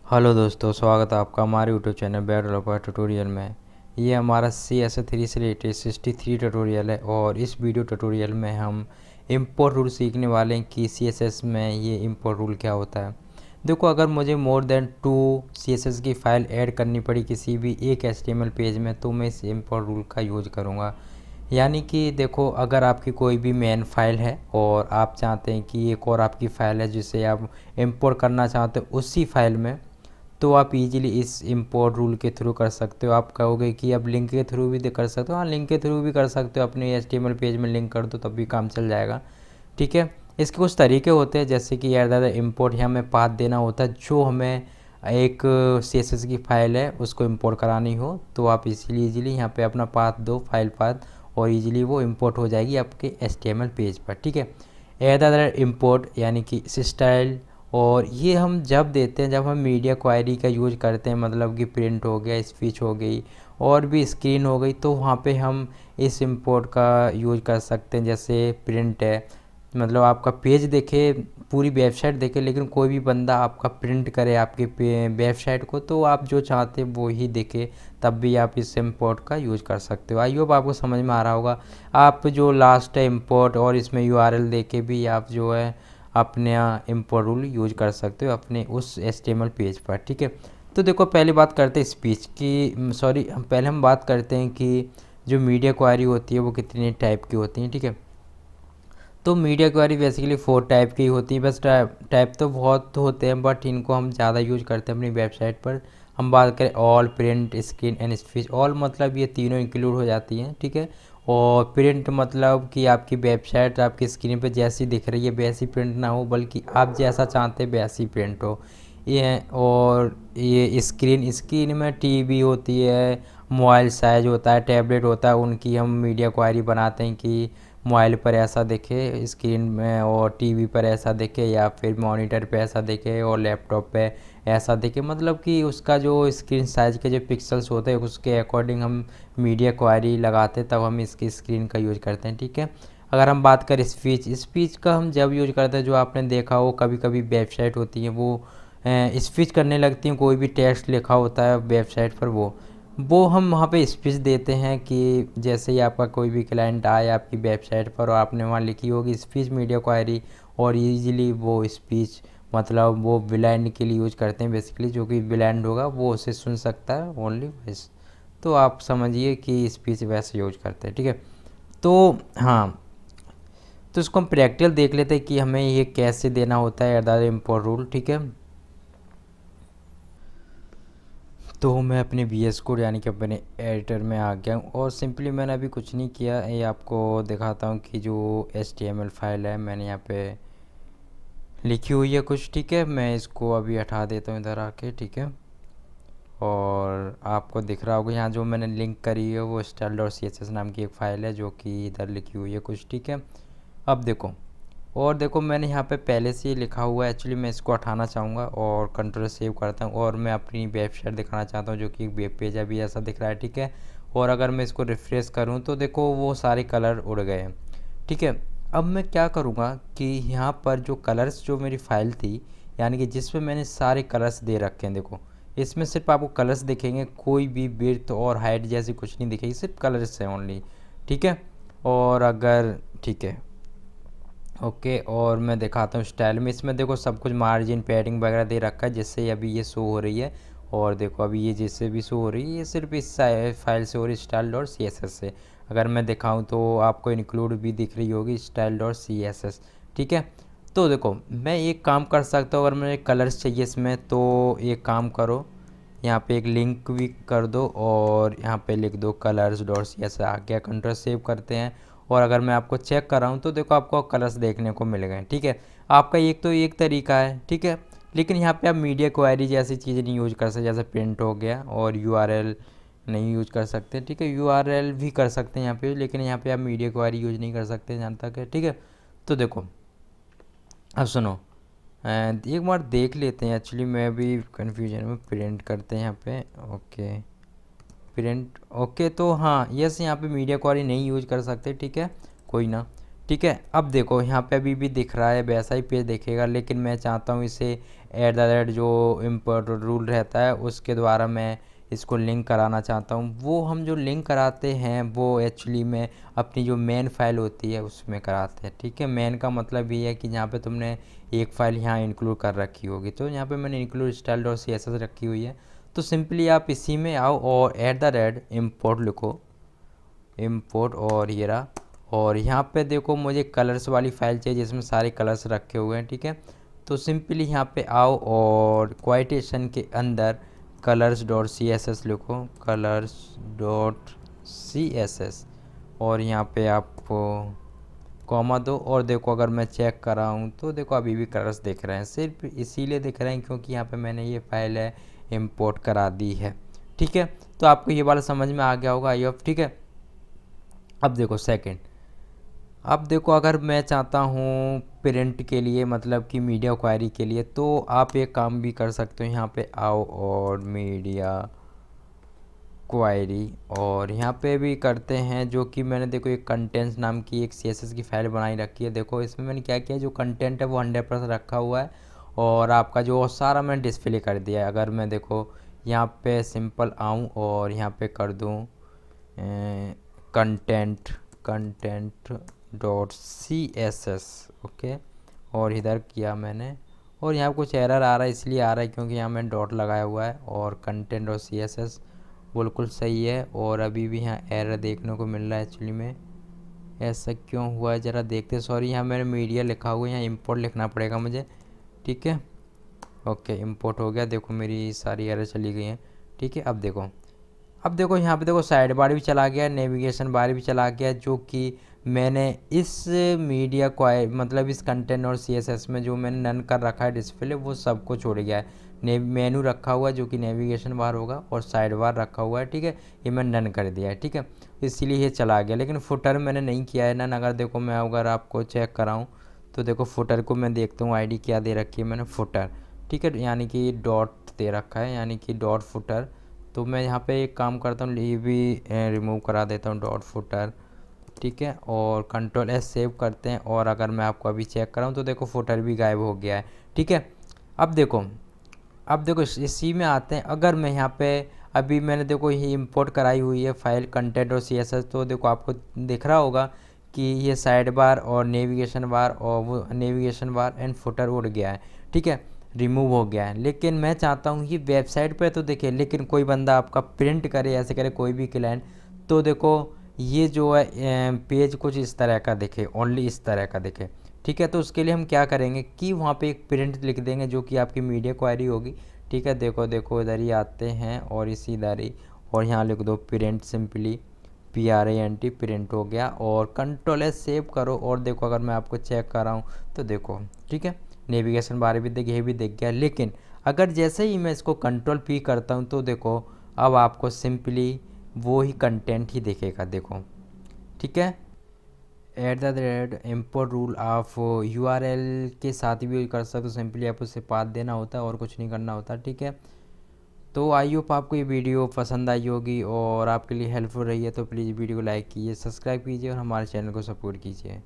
Hello दोस्तों, स्वागत है आपका हमारे YouTube channel bare developer tutorial में। ये हमारा CSS3 से रिलेटेड 63 ट्यूटोरियल है और इस वीडियो ट्यूटोरियल में हम इंपोर्ट रूल सीखने वाले हैं कि CSS में ये इंपोर्ट रूल क्या होता है। देखो, अगर मुझे मोर देन 2 CSS की फ़ाइल ऐड करनी पड़ी किसी भी एक HTML पेज में तो मैं इस इंपोर्ट रूल का यूज करूँगा। यानी कि देखो, अगर आपकी कोई भी मेन फाइल है और आप चाहते हैं कि एक और आपकी फ़ाइल है जिसे आप इंपोर्ट करना चाहते हो उसी फाइल में, तो आप इजीली इस इंपोर्ट रूल के थ्रू कर सकते हो। आप कहोगे कि अब लिंक के थ्रू भी कर सकते हो, हाँ लिंक के थ्रू भी कर सकते हो, अपने HTML पेज में लिंक कर दो तब भी काम चल जाएगा। ठीक है, इसके कुछ तरीके होते हैं, जैसे कि यार दादा इंपोर्ट यहाँ हमें पाथ देना होता है, जो हमें एक CSS की फ़ाइल है उसको इंपोर्ट करानी हो तो आप इसीलिए इजीली यहाँ पे अपना पाथ दो, फाइल पाथ, और इजीली वो इंपोर्ट हो जाएगी आपके HTML पेज पर। ठीक है, एड अदर इंपोर्ट यानी कि स्टाइल, और ये हम जब देते हैं जब हम मीडिया क्वायरी का यूज करते हैं, मतलब कि प्रिंट हो गया, स्पीच हो गई और भी स्क्रीन हो गई, तो वहाँ पे हम इस इंपोर्ट का यूज कर सकते हैं। जैसे प्रिंट है, मतलब आपका पेज देखे, पूरी वेबसाइट देखे, लेकिन कोई भी बंदा आपका प्रिंट करे आपके वेबसाइट को, तो आप जो चाहते हैं वो ही देखे, तब भी आप इस इंपोर्ट का यूज कर सकते हो। आई होप आपको समझ में आ रहा होगा। आप जो लास्ट है इंपोर्ट, और इसमें URL देके भी आप जो है अपने इंपोर्ट रूल यूज कर सकते हो अपने उस HTML पेज पर। ठीक है, तो देखो पहले बात करते हैं स्पीच की, सॉरी पहले हम बात करते हैं कि जो मीडिया क्वारी होती है वो कितने टाइप की होती हैं। ठीक है, तो मीडिया क्वेरी बेसिकली 4 टाइप की होती है। बस टाइप तो बहुत होते हैं, बट इनको हम ज़्यादा यूज करते हैं अपनी वेबसाइट पर। हम बात करें all, print, screen and speech. All मतलब ये तीनों इंक्लूड हो जाती हैं। ठीक है, और प्रिंट मतलब कि आपकी वेबसाइट आपकी स्क्रीन पर जैसी दिख रही है वैसी प्रिंट ना हो, बल्कि आप जैसा चाहते हैं वैसी प्रिंट हो। ये और ये स्क्रीन, स्क्रीन में टीवी होती है, मोबाइल साइज होता है, टैबलेट होता है, उनकी हम मीडिया क्वारी बनाते हैं कि मोबाइल पर ऐसा दिखे स्क्रीन में, और टीवी पर ऐसा दिखे, या फिर मॉनिटर पे ऐसा दिखे और लैपटॉप पे ऐसा दिखे। मतलब कि उसका जो स्क्रीन साइज के जो पिक्सल्स होते हैं उसके अकॉर्डिंग हम मीडिया क्वारी लगाते हैं, तब हम इसकी स्क्रीन का यूज करते हैं। ठीक है, अगर हम बात करें स्पीच, स्पीच का हम जब यूज करते हैं, जो आपने देखा हो कभी कभी वेबसाइट होती है वो स्पीच करने लगती हैं, कोई भी टेक्स्ट लिखा होता है वेबसाइट पर, वो हम वहाँ पे स्पीच देते हैं कि जैसे ही आपका कोई भी क्लाइंट आए आपकी वेबसाइट पर और आपने वहाँ लिखी होगी स्पीच मीडिया क्वायरी, और इजीली वो स्पीच, मतलब वो ब्लाइंड के लिए यूज करते हैं बेसिकली, जो कि ब्लाइंड होगा वो उसे सुन सकता है ओनली वॉइस। तो आप समझिए कि स्पीच वैसे यूज करते हैं। ठीक है, तो हाँ, तो इसको हम प्रैक्टिकल देख लेते हैं कि हमें ये कैसे देना होता है अदर इम्पोर्ट रूल। ठीक है, तो मैं अपने VS कोड यानी कि अपने एडिटर में आ गया हूँ, और सिंपली मैंने अभी कुछ नहीं किया, ये आपको दिखाता हूँ कि जो HTML फाइल है मैंने यहाँ पे लिखी हुई है कुछ। ठीक है, मैं इसको अभी हटा देता हूँ इधर आके। ठीक है, और आपको दिख रहा होगा यहाँ जो मैंने लिंक करी है वो style.css नाम की एक फ़ाइल है जो कि इधर लिखी हुई है कुछ। ठीक है, अब देखो, और देखो मैंने यहाँ पे पहले से ही लिखा हुआ है, एक्चुअली मैं इसको हटाना चाहूँगा और कंट्रोल सेव करता हूँ, और मैं अपनी वेबसाइट दिखाना चाहता हूँ जो कि एक वेब पेज अभी ऐसा दिख रहा है। ठीक है, और अगर मैं इसको रिफ्रेश करूँ तो देखो वो सारे कलर उड़ गए हैं। ठीक है, अब मैं क्या करूँगा कि यहाँ पर जो कलर्स, जो मेरी फ़ाइल थी यानी कि जिसमें मैंने सारे कलर्स दे रखे हैं, देखो इसमें सिर्फ आपको कलर्स दिखेंगे, कोई भी विड्थ और हाइट जैसी कुछ नहीं दिखेगी, सिर्फ कलर्स है ओनली। ठीक है, और अगर ठीक है, ओके, और मैं दिखाता हूँ स्टाइल में, इसमें देखो सब कुछ मार्जिन पैडिंग वगैरह दे रखा है, जिससे अभी ये शो हो रही है। और देखो अभी ये जिससे भी शो हो रही है ये सिर्फ इस फाइल से हो रही है, style.css से। अगर मैं दिखाऊँ तो आपको इंक्लूड भी दिख रही होगी style.css। ठीक है, तो देखो मैं एक काम कर सकता हूँ, अगर मुझे कलर्स चाहिए इसमें तो एक काम करो, यहाँ पे एक लिंक भी कर दो और यहाँ पे लिख दो कलर्स डॉट सी एस, आ गया। कंट्रोल सेव करते हैं, और अगर मैं आपको चेक कर रहा हूँ तो देखो आपको कलर्स देखने को मिल गए। ठीक है, आपका एक तो एक तरीका है। ठीक है, लेकिन यहाँ पे आप मीडिया क्वेरी जैसी चीज़ नहीं यूज कर सकते, जैसे प्रिंट हो गया, और URL नहीं यूज कर सकते। ठीक है, URL भी कर सकते हैं यहाँ पे, लेकिन यहाँ पे आप मीडिया क्वेरी यूज नहीं कर सकते जहाँ तक है। ठीक है, तो देखो अब सुनो, एक बार देख लेते हैं, एक्चुअली मैं भी कन्फ्यूजन में, प्रिंट करते हैं यहाँ पे। ओके, प्रिंट, ओके, तो हाँ यस, यहाँ पे मीडिया क्वारी नहीं यूज कर सकते। ठीक है, कोई ना, ठीक है। अब देखो यहाँ पे अभी भी दिख रहा है, वैसा ही पेज दिखेगा, लेकिन मैं चाहता हूँ इसे @ जो इम्पोर्ट रूल रहता है उसके द्वारा मैं इसको लिंक कराना चाहता हूँ। वो हम जो लिंक कराते हैं वो एक्चुअली में अपनी जो मेन फाइल होती है उसमें कराते हैं। ठीक है, मेन का मतलब ये है कि यहाँ पे तुमने एक फ़ाइल यहाँ इंक्लूड कर रखी होगी, तो यहाँ पे मैंने इंक्लूड style.css रखी हुई है। तो सिंपली आप इसी में आओ और @ इम्पोर्ट लिखो, इम्पोर्ट, और ये रहा। और यहाँ पे देखो मुझे कलर्स वाली फ़ाइल चाहिए जिसमें सारे कलर्स रखे हुए हैं। ठीक है, तो सिंपली यहाँ पे आओ और क्वाइटेशन के अंदर colors.css लिखो, colors.css, और यहाँ पे आप कॉमा दो। और देखो अगर मैं चेक कर रहा हूँ तो देखो अभी भी कलर्स दिख रहे हैं, सिर्फ इसीलिए दिख रहे हैं क्योंकि यहाँ पे मैंने ये फाइल है इंपोर्ट करा दी है। ठीक है, तो आपको ये वाला समझ में आ गया होगा आई होप। ठीक है, अब देखो सेकंड, अब देखो अगर मैं चाहता हूँ प्रिंट के लिए, मतलब कि मीडिया क्वायरी के लिए, तो आप एक काम भी कर सकते हो। यहाँ पे आओ और मीडिया क्वायरी, और यहाँ पे भी करते हैं जो कि मैंने देखो एक कंटेंट्स नाम की एक CSS की फ़ाइल बनाई रखी है। देखो इसमें मैंने क्या किया, जो कंटेंट है वो 100% रखा हुआ है और आपका जो सारा मैंने डिस्प्ले कर दिया है। अगर मैं देखो यहाँ पे सिंपल आऊँ और यहाँ पे कर दूँ content.css, ओके, और इधर किया मैंने, और यहाँ कुछ एरर आ रहा है, इसलिए आ रहा है क्योंकि यहाँ मैंने डॉट लगाया हुआ है। और content.css बिल्कुल सही है, और अभी भी यहाँ एरर देखने को मिल रहा है। एक्चुअली में ऐसा क्यों हुआ है ज़रा देखते। सॉरी, यहाँ मैंने मीडिया लिखा हुआ है, यहाँ इंपोर्ट लिखना पड़ेगा मुझे। ठीक है, ओके, इंपोर्ट हो गया। देखो मेरी सारी एरर चली गई हैं। ठीक है, अब देखो यहाँ पे देखो साइड बार भी चला गया, नेविगेशन बार भी चला गया, जो कि मैंने इस मीडिया क्वायरी मतलब इस कंटेंट और CSS में जो मैंने नन कर रखा है डिस्प्ले, वो सबको छोड़ गया है। मेनू रखा हुआ है जो कि नेविगेशन बार होगा, और साइड बार रखा हुआ है। ठीक है, ये मैंने नन कर दिया है। ठीक है, इसीलिए ये चला गया, लेकिन फुटर मैंने नहीं किया है नन। अगर देखो मैं अगर आपको चेक कराऊँ तो देखो फुटर को मैं देखता हूँ ID क्या दे रखी है मैंने, फुटर। ठीक है, यानी कि डॉट दे रखा है, यानी कि डॉट फुटर। तो मैं यहाँ पे एक काम करता हूँ, ये भी रिमूव करा देता हूँ डॉट फुटर। ठीक है, और Ctrl+S सेव करते हैं, और अगर मैं आपको अभी चेक कराऊँ तो देखो फुटर भी गायब हो गया है। ठीक है, अब देखो इसी में आते हैं। अगर मैं यहाँ पे अभी मैंने देखो ये इंपोर्ट कराई हुई है फाइल कंटेंट और CSS, तो देखो आपको दिख रहा होगा कि ये साइड बार और नेविगेशन बार और वो नेविगेशन बार एंड फुटर उड़ गया है। ठीक है, रिमूव हो गया है। लेकिन मैं चाहता हूँ कि वेबसाइट पे तो दिखे, लेकिन कोई बंदा आपका प्रिंट करे, ऐसे करे कोई भी क्लाइंट, तो देखो ये जो है पेज कुछ इस तरह का दिखे, ओनली इस तरह का दिखे। ठीक है, तो उसके लिए हम क्या करेंगे कि वहाँ पे एक प्रिंट लिख देंगे जो कि आपकी मीडिया क्वायरी होगी। ठीक है, देखो इधर ही आते हैं और इसी इधर ही, और यहाँ लिख दो प्रिंट, सिंपली PRINT, प्रिंट हो गया। और Ctrl+S सेव करो, और देखो अगर मैं आपको चेक कर रहा हूँ तो देखो, ठीक है, नेविगेशन बार भी दिख, ये भी दिख गया। लेकिन अगर जैसे ही मैं इसको Ctrl+P करता हूँ तो देखो अब आपको सिंपली वो ही कंटेंट ही दिखेगा। देखो, ठीक है, @import रूल ऑफ URL के साथ भी कर सकते हो, सिंपली आप उससे पाथ देना होता है और कुछ नहीं करना होता। ठीक है, तो आई होप आपको ये वीडियो पसंद आई होगी और आपके लिए हेल्पफुल रही है, तो प्लीज़ वीडियो को लाइक कीजिए, सब्सक्राइब कीजिए और हमारे चैनल को सपोर्ट कीजिए।